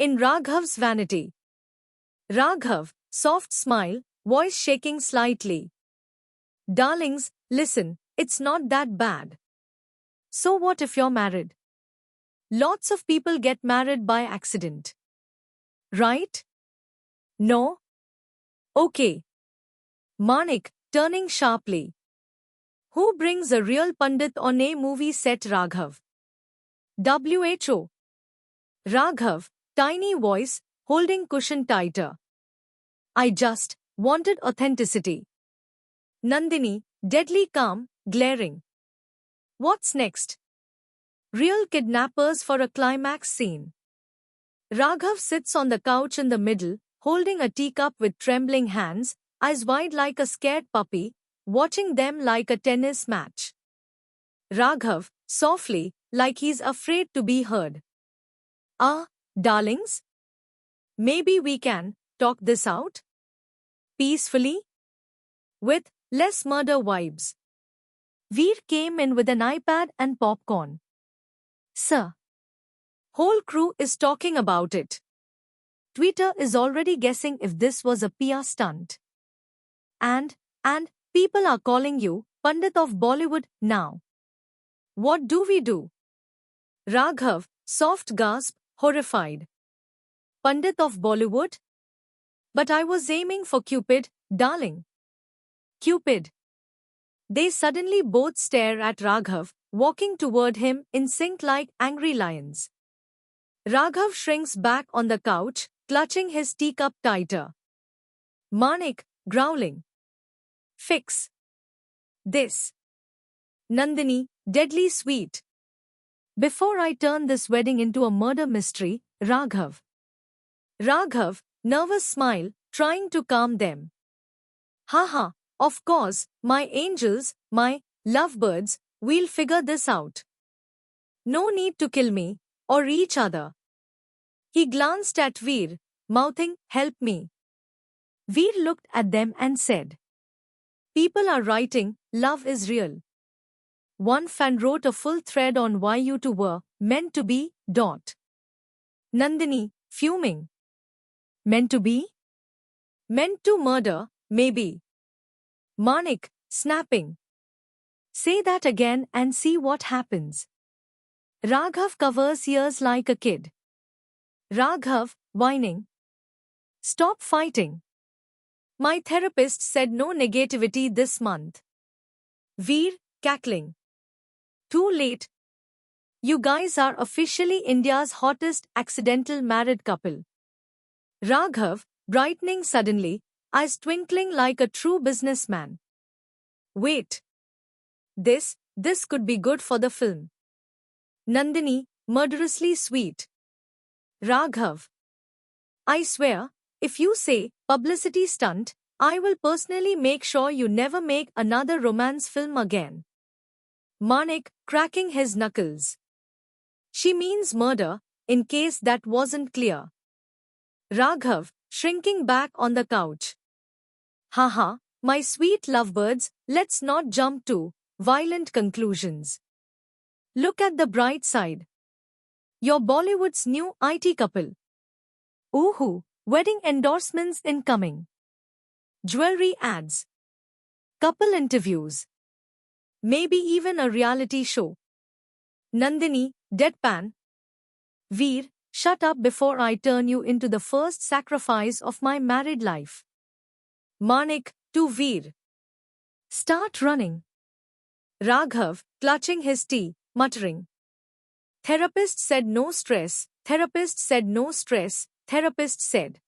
in Raghav's vanity. Raghav, soft smile, voice shaking slightly. Darlings, listen, it's not that bad. So what if you're married? Lots of people get married by accident. Right? No? Okay. Manik, turning sharply. Who brings a real Pandit on a movie set? Raghav. WHO. Raghav, tiny voice, holding cushion tighter. I just wanted authenticity. Nandini, deadly calm, glaring. What's next? Real kidnappers for a climax scene. Raghav sits on the couch in the middle, holding a teacup with trembling hands, eyes wide like a scared puppy, watching them like a tennis match. Raghav, softly, like he's afraid to be heard. Ah, darlings? Maybe we can talk this out? Peacefully? With less murder vibes. Veer came in with an iPad and popcorn. Sir. Whole crew is talking about it. Twitter is already guessing if this was a PR stunt. And people are calling you Pandit of Bollywood now. What do we do? Raghav, soft gasp, horrified. Pandit of Bollywood? But I was aiming for Cupid, darling. Cupid. They suddenly both stare at Raghav, walking toward him in sync like angry lions. Raghav shrinks back on the couch, clutching his teacup tighter. Manik, growling. Fix this. Nandini, deadly sweet. Before I turn this wedding into a murder mystery, Raghav. Raghav, nervous smile, trying to calm them. Haha, of course, my angels, my lovebirds, we'll figure this out. No need to kill me, or each other. He glanced at Veer, mouthing, help me. Veer looked at them and said, people are writing, love is real. One fan wrote a full thread on why you two were meant to be, dot. Nandini, fuming. Meant to be? Meant to murder, maybe. Manik, snapping. Say that again and see what happens. Raghav covers ears like a kid. Raghav, whining. Stop fighting. My therapist said no negativity this month. Veer, cackling. Too late. You guys are officially India's hottest accidental married couple. Raghav, brightening suddenly, eyes twinkling like a true businessman. Wait. This could be good for the film. Nandini, murderously sweet. Raghav. I swear, if you say publicity stunt, I will personally make sure you never make another romance film again. Manik, cracking his knuckles. She means murder, in case that wasn't clear. Raghav, shrinking back on the couch. Haha, my sweet lovebirds, let's not jump to violent conclusions. Look at the bright side. You're Bollywood's new IT couple. Ooh, wedding endorsements incoming. Jewelry ads. Couple interviews. Maybe even a reality show. Nandini, deadpan. Veer, shut up before I turn you into the first sacrifice of my married life. Manik, to Veer. Start running. Raghav, clutching his tea, muttering. Therapist said no stress, therapist said no stress, therapist said.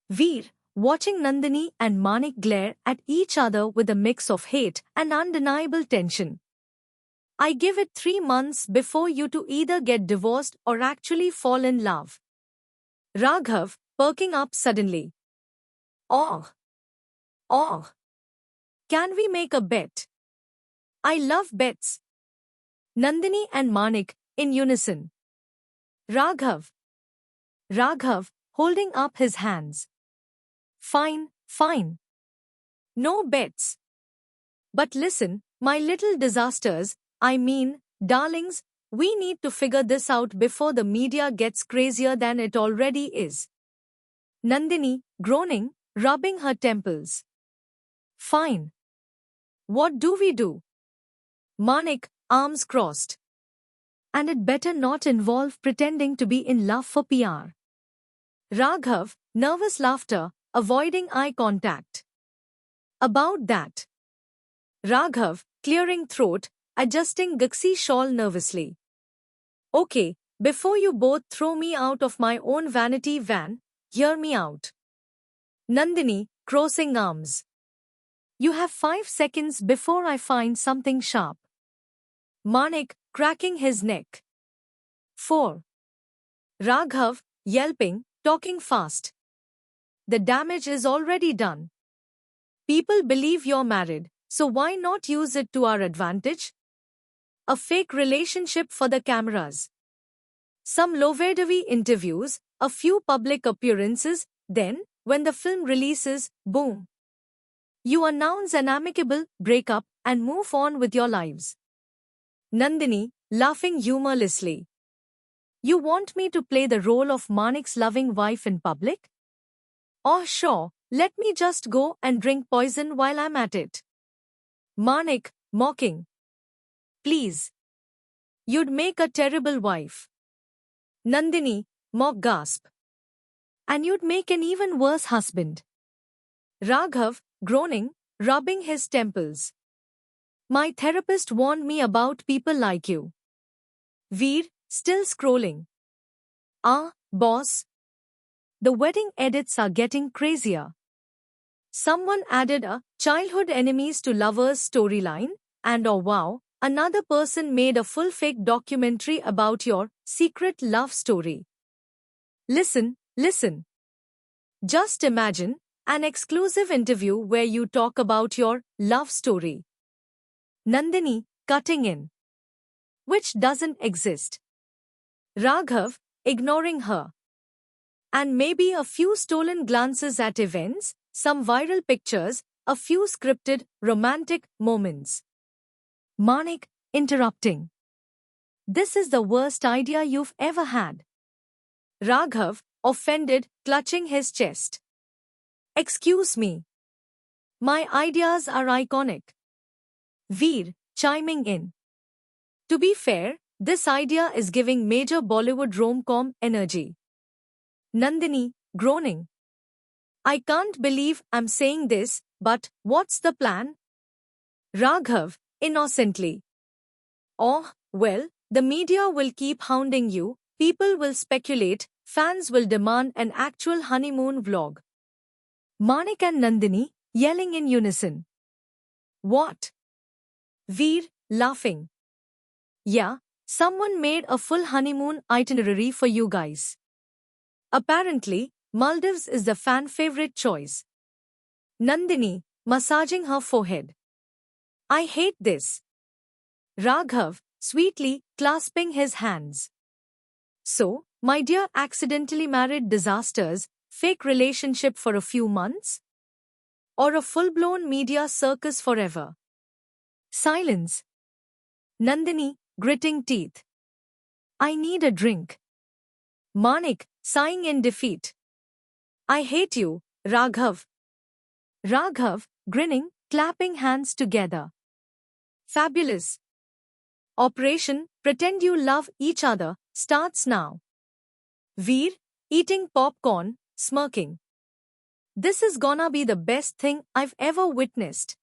Veer, watching Nandini and Manik glare at each other with a mix of hate and undeniable tension. I give it 3 months before you two either get divorced or actually fall in love. Raghav, perking up suddenly. Oh. Can we make a bet? I love bets. Nandini and Manik, in unison. Raghav, holding up his hands. Fine. No bets. But listen, my little disasters, I mean, darlings, We need to figure this out before the media gets crazier than it already is. Nandini, groaning, rubbing her temples. Fine. What do we do? Manik, arms crossed. And it better not involve pretending to be in love for PR. Raghav, nervous laughter, avoiding eye contact. About that. Raghav, clearing throat, adjusting Gaxi shawl nervously. Okay, before you both throw me out of my own vanity van, hear me out. Nandini, crossing arms. You have 5 seconds before I find something sharp. Manik, cracking his neck. 4. Raghav, yelping, talking fast. The damage is already done. People believe you're married, so why not use it to our advantage? A fake relationship for the cameras. Some low-value interviews, a few public appearances, then, when the film releases, boom. You announce an amicable breakup and move on with your lives. Nandini, laughing humorlessly. You want me to play the role of Manik's loving wife in public? Oh sure, let me just go and drink poison while I'm at it. Manik, mocking. Please. You'd make a terrible wife. Nandini, mock gasp. And you'd make an even worse husband. Raghav, groaning, rubbing his temples. My therapist warned me about people like you. Veer, still scrolling. Ah, boss. The wedding edits are getting crazier. Someone added a childhood enemies to lovers storyline, and oh wow, another person made a full fake documentary about your secret love story. Listen. Just imagine an exclusive interview where you talk about your love story. Nandini, cutting in. Which doesn't exist. Raghav, ignoring her. And maybe a few stolen glances at events, some viral pictures, a few scripted, romantic moments. Manik, interrupting. This is the worst idea you've ever had. Raghav, offended, clutching his chest. Excuse me. My ideas are iconic. Veer, chiming in. To be fair, this idea is giving major Bollywood rom-com energy. Nandini, groaning. I can't believe I'm saying this, but what's the plan? Raghav, innocently. Oh, well, the media will keep hounding you, people will speculate, fans will demand an actual honeymoon vlog. Manik and Nandini, yelling in unison. What? Veer, laughing. Yeah, someone made a full honeymoon itinerary for you guys. Apparently, Maldives is the fan favorite choice. Nandini, massaging her forehead. I hate this. Raghav, sweetly, clasping his hands. So, my dear accidentally married disasters, fake relationship for a few months? Or a full-blown media circus forever? Silence. Nandini, gritting teeth. I need a drink. Manik, sighing in defeat. I hate you, Raghav. Raghav, grinning, clapping hands together. Fabulous. Operation Pretend You Love Each Other starts now. Veer, eating popcorn, smirking. This is gonna be the best thing I've ever witnessed.